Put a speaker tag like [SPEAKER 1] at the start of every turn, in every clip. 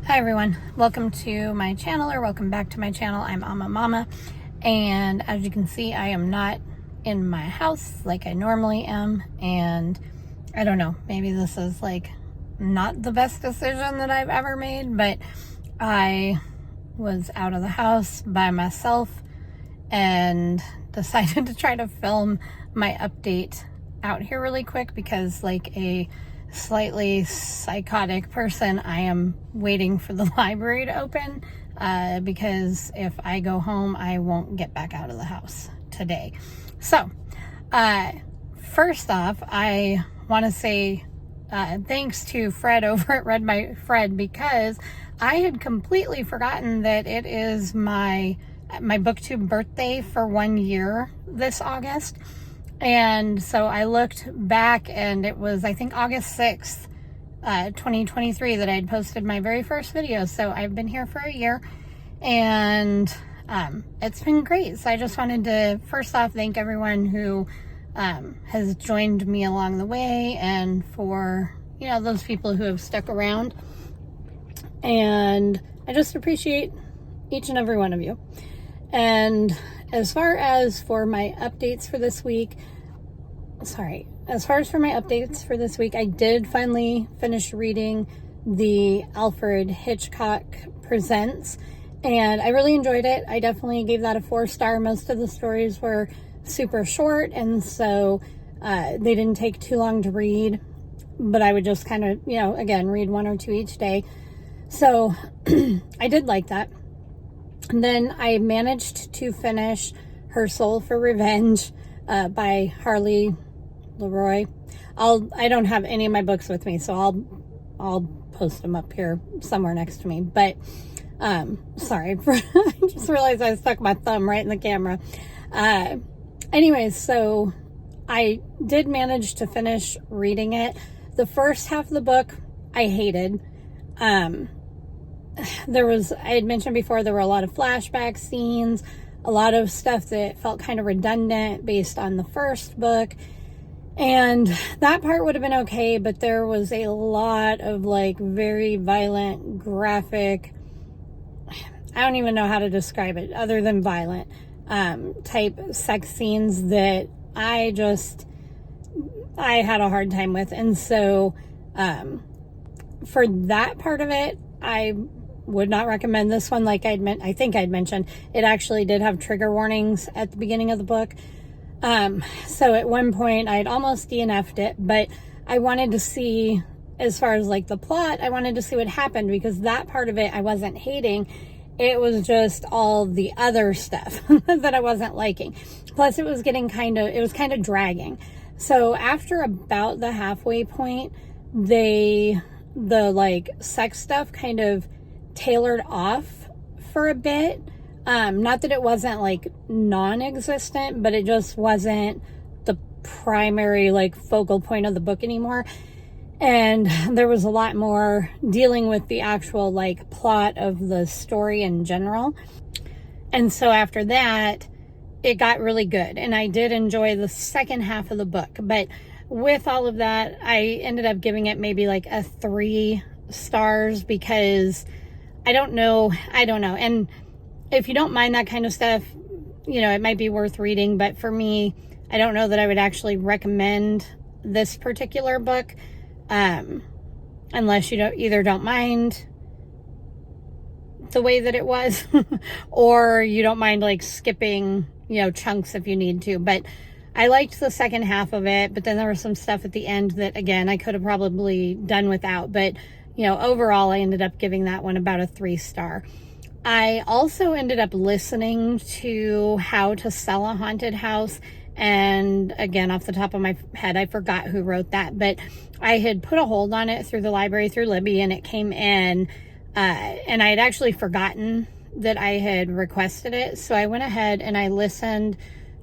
[SPEAKER 1] Hi everyone, welcome to my channel, or welcome back to my channel. I'm Amma Mama, and as you can see, I am not in my house like I normally am, and I don't know, maybe this is like not the best decision that I've ever made, but I was out of the house by myself and decided to try to film my update out here really quick because, like a slightly psychotic person, I am waiting for the library to open because if I go home, I won't get back out of the house today. So first off, I want to say thanks to Fred over at Read by Fred, because I had completely forgotten that it is my Booktube birthday for 1 year this August. And so I looked back, and it was, I think, August 6th, 2023 that I'd posted my very first video. So I've been here for a year, and it's been great. So I just wanted to first off thank everyone who has joined me along the way, and for, you know, those people who have stuck around. And I just appreciate each and every one of you. And as far as for my updates for this week, I did finally finish reading the Alfred Hitchcock Presents, and I really enjoyed it. I definitely gave that a 4-star. Most of the stories were super short, and so they didn't take too long to read, but I would just kind of, you know, again, read 1 or 2 each day. So I did like that. And then I managed to finish Her Soul for Revenge by Harley Leroy. I don't have any of my books with me, so I'll post them up here somewhere next to me. But sorry, I just realized I stuck my thumb right in the camera. Anyways, so I did manage to finish reading it. The first half of the book I hated. I had mentioned before, there were a lot of flashback scenes, a lot of stuff that felt kind of redundant based on the first book, and that part would have been okay, but there was a lot of like very violent, graphic, I don't even know how to describe it other than violent, type sex scenes that I had a hard time with. And so for that part of it, I would not recommend this one. Like I think I'd mentioned, it actually did have trigger warnings at the beginning of the book. So at one point I'd almost DNF'd it, but I wanted to see, as far as like the plot, I wanted to see what happened, because that part of it I wasn't hating. It was just all the other stuff that I wasn't liking. Plus it was kind of dragging. So after about the halfway point, the like sex stuff kind of tailored off for a bit. Not that it wasn't like non-existent, but it just wasn't the primary like focal point of the book anymore. And there was a lot more dealing with the actual like plot of the story in general. And so after that, it got really good, and I did enjoy the second half of the book. But with all of that, I ended up giving it maybe like a 3 stars, because I don't know. And if you don't mind that kind of stuff, you know, it might be worth reading. But for me, I don't know that I would actually recommend this particular book, unless you either don't mind the way that it was, or you don't mind like skipping, you know, chunks if you need to. But I liked the second half of it, but then there was some stuff at the end that, again, I could have probably done without. But, you know, overall, I ended up giving that one about a 3-star. I also ended up listening to How to Sell a Haunted House. And again, off the top of my head, I forgot who wrote that, but I had put a hold on it through the library, through Libby, and it came in, and I had actually forgotten that I had requested it. So I went ahead and I listened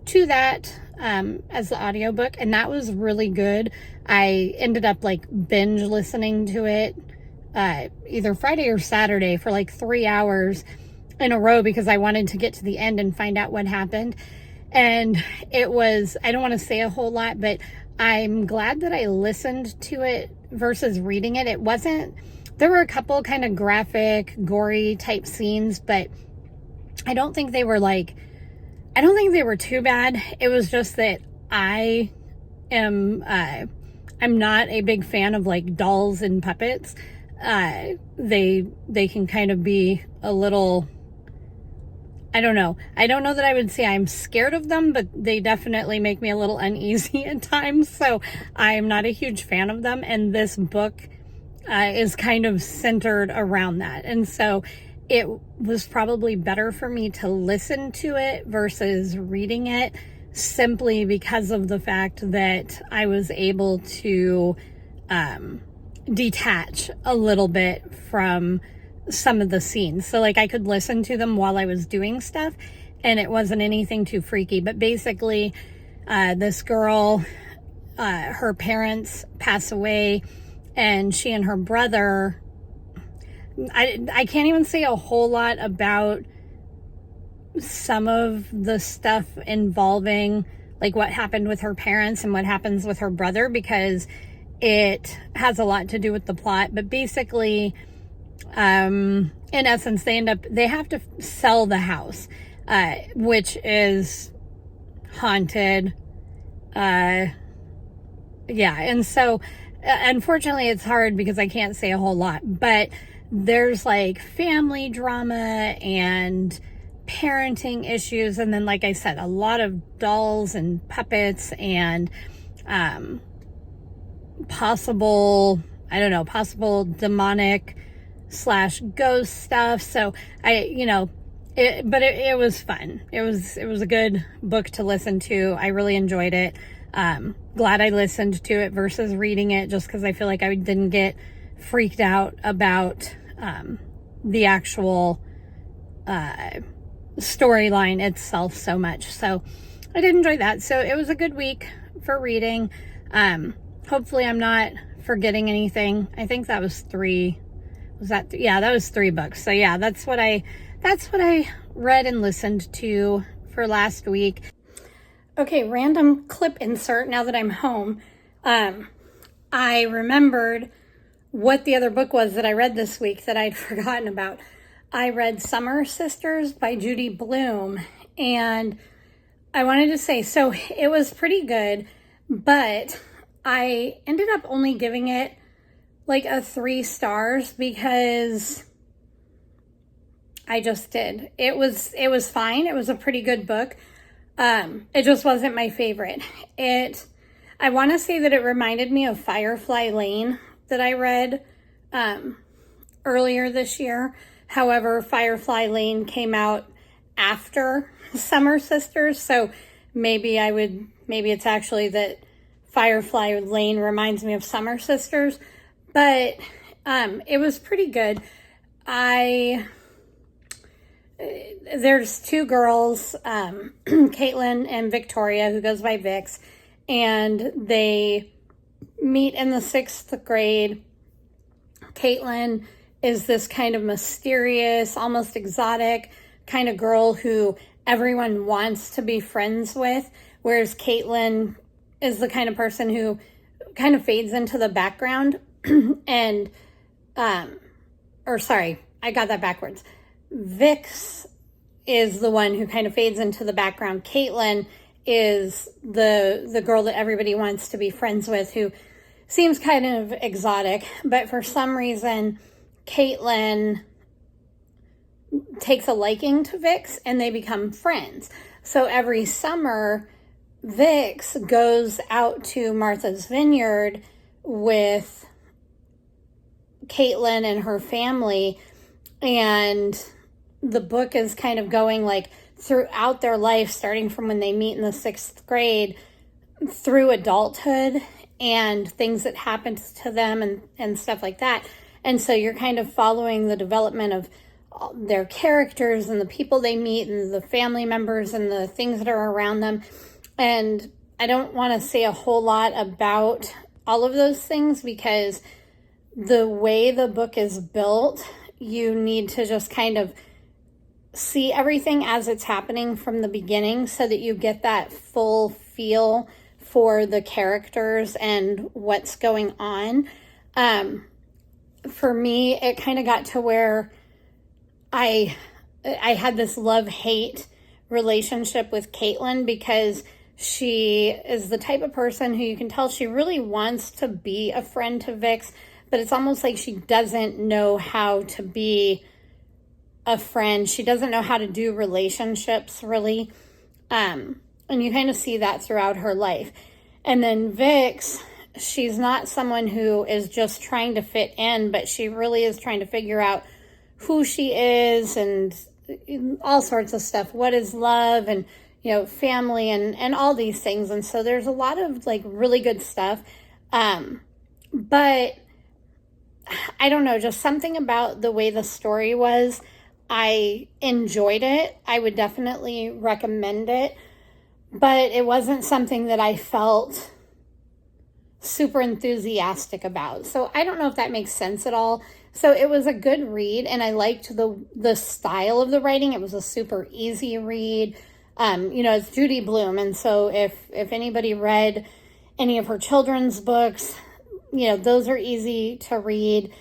[SPEAKER 1] to that as the audiobook, and that was really good. I ended up like binge listening to it either Friday or Saturday for like 3 hours in a row, because I wanted to get to the end and find out what happened. And it was, I don't want to say a whole lot, but I'm glad that I listened to it versus reading it. It wasn't there were a couple kind of graphic, gory type scenes, but I don't think they were too bad. It was just that I'm not a big fan of like dolls and puppets. They can kind of be a little, I don't know that I would say I'm scared of them, but they definitely make me a little uneasy at times. So I'm not a huge fan of them. And this book is kind of centered around that. And so it was probably better for me to listen to it versus reading it, simply because of the fact that I was able to detach a little bit from some of the scenes. So like I could listen to them while I was doing stuff and it wasn't anything too freaky. But basically this girl, her parents pass away, and she and her brother, I can't even say a whole lot about some of the stuff involving like what happened with her parents and what happens with her brother, because it has a lot to do with the plot. But basically, in essence, they have to sell the house, which is haunted. Yeah. And so unfortunately it's hard because I can't say a whole lot, but there's like family drama and parenting issues. And then, like I said, a lot of dolls and puppets and, possible demonic / ghost stuff. So it was fun. It was a good book to listen to. I really enjoyed it. Glad I listened to it versus reading it, just because I feel like I didn't get freaked out about the actual storyline itself so much. So I did enjoy that. So it was a good week for reading. Hopefully I'm not forgetting anything. I think that was 3. That was 3 books. So yeah, that's what I read and listened to for last week. Okay, random clip insert now that I'm home. I remembered what the other book was that I read this week that I'd forgotten about. I read Summer Sisters by Judy Blume, and I wanted to say, so it was pretty good, but I ended up only giving it like a 3 stars because I just did. It was fine. It was a pretty good book. It just wasn't my favorite. I want to say that it reminded me of Firefly Lane that I read earlier this year. However, Firefly Lane came out after Summer Sisters, so maybe it's actually that Firefly Lane reminds me of Summer Sisters, but it was pretty good. There's 2 girls, Caitlin and Victoria, who goes by Vix, and they meet in the 6th grade. Caitlin is this kind of mysterious, almost exotic kind of girl who everyone wants to be friends with, whereas Caitlin is the kind of person who kind of fades into the background. And, I got that backwards. Vix is the one who kind of fades into the background. Caitlin is the girl that everybody wants to be friends with, who seems kind of exotic, but for some reason Caitlin takes a liking to Vix and they become friends. So every summer Vix goes out to Martha's Vineyard with Caitlin and her family, and the book is kind of going like throughout their life, starting from when they meet in the 6th grade through adulthood and things that happened to them and stuff like that. And so you're kind of following the development of their characters and the people they meet and the family members and the things that are around them. And I don't want to say a whole lot about all of those things because the way the book is built, you need to just kind of see everything as it's happening from the beginning so that you get that full feel for the characters and what's going on. for me, it kind of got to where I had this love-hate relationship with Caitlin, because she is the type of person who you can tell she really wants to be a friend to Vix, but it's almost like she doesn't know how to be a friend. She doesn't know how to do relationships, really. And you kind of see that throughout her life. And then Vix, she's not someone who is just trying to fit in, but she really is trying to figure out who she is and all sorts of stuff. What is love, and, family, and all these things. And so there's a lot of like really good stuff. But I don't know, just something about the way the story was. I enjoyed it. I would definitely recommend it, but it wasn't something that I felt super enthusiastic about. So I don't know if that makes sense at all. So it was a good read, and I liked the style of the writing. It was a super easy read. It's Judy Blume, and so if anybody read any of her children's books, those are easy to read.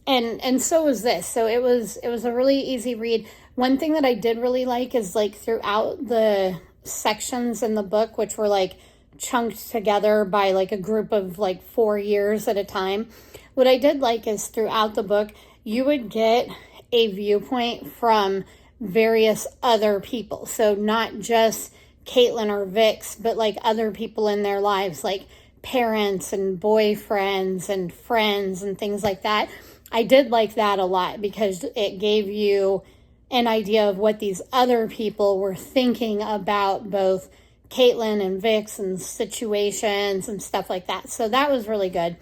[SPEAKER 1] And so was this. So it was a really easy read. One thing that I did really like is like throughout the sections in the book, which were like chunked together by like a group of like 4 years at a time. What I did like is throughout the book, you would get a viewpoint from various other people. So not just Caitlin or Vix, but like other people in their lives, like parents and boyfriends and friends and things like that. I did like that a lot, because it gave you an idea of what these other people were thinking about both Caitlin and Vix and situations and stuff like that. So that was really good.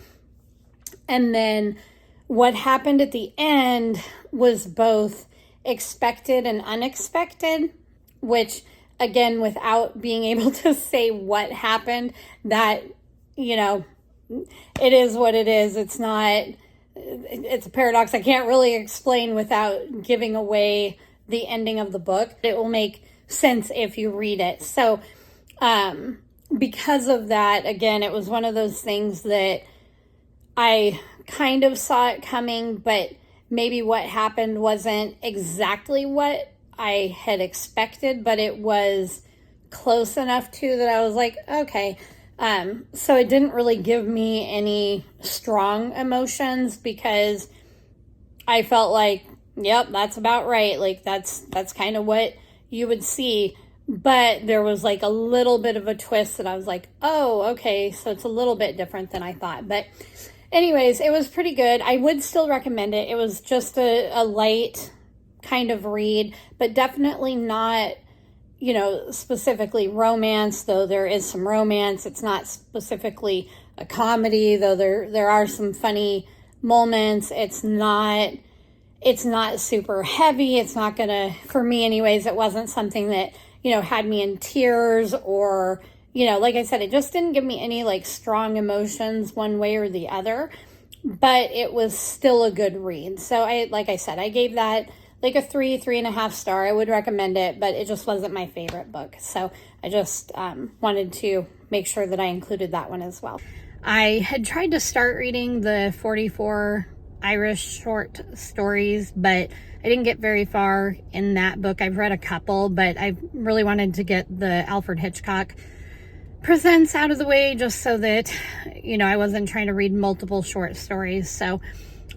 [SPEAKER 1] And then what happened at the end was both expected and unexpected, which, again, without being able to say what happened, that, it is what it is. It's a paradox I can't really explain without giving away the ending of the book. It will make sense if you read it. So, because of that, again, it was one of those things that I kind of saw it coming, but maybe what happened wasn't exactly what I had expected, but it was close enough to that I was like, okay. So it didn't really give me any strong emotions, because I felt like, yep, that's about right. Like that's kind of what you would see. But there was like a little bit of a twist that I was like, oh, okay. So it's a little bit different than I thought. But anyways, it was pretty good. I would still recommend it. It was just a light kind of read, but definitely not, specifically romance, though there is some romance. It's not specifically a comedy, though there are some funny moments. It's not super heavy. It's not gonna, for me anyways, it wasn't something that, had me in tears, or, like I said, it just didn't give me any like strong emotions one way or the other, but it was still a good read. So like I said, I gave that like a 3.5 star. I would recommend it, but it just wasn't my favorite book. So I just wanted to make sure that I included that one as well. I had tried to start reading the 44 Irish short stories, but I didn't get very far in that book. I've read a couple, but I really wanted to get the Alfred Hitchcock Presents out of the way, just so that, I wasn't trying to read multiple short stories. So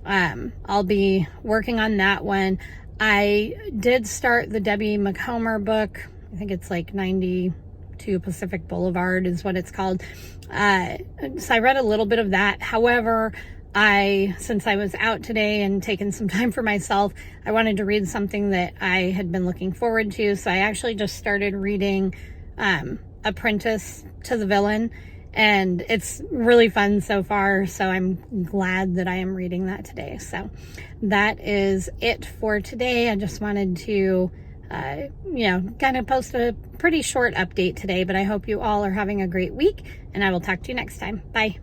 [SPEAKER 1] I'll be working on that one. I did start the Debbie McComber book. I think it's like 92 Pacific Boulevard is what it's called. So I read a little bit of that. However, since I was out today and taking some time for myself, I wanted to read something that I had been looking forward to. So I actually just started reading Apprentice to the Villain, and it's really fun so far. So I'm glad that I am reading that today. So that is it for today. I just wanted to, kind of post a pretty short update today, but I hope you all are having a great week, and I will talk to you next time. Bye.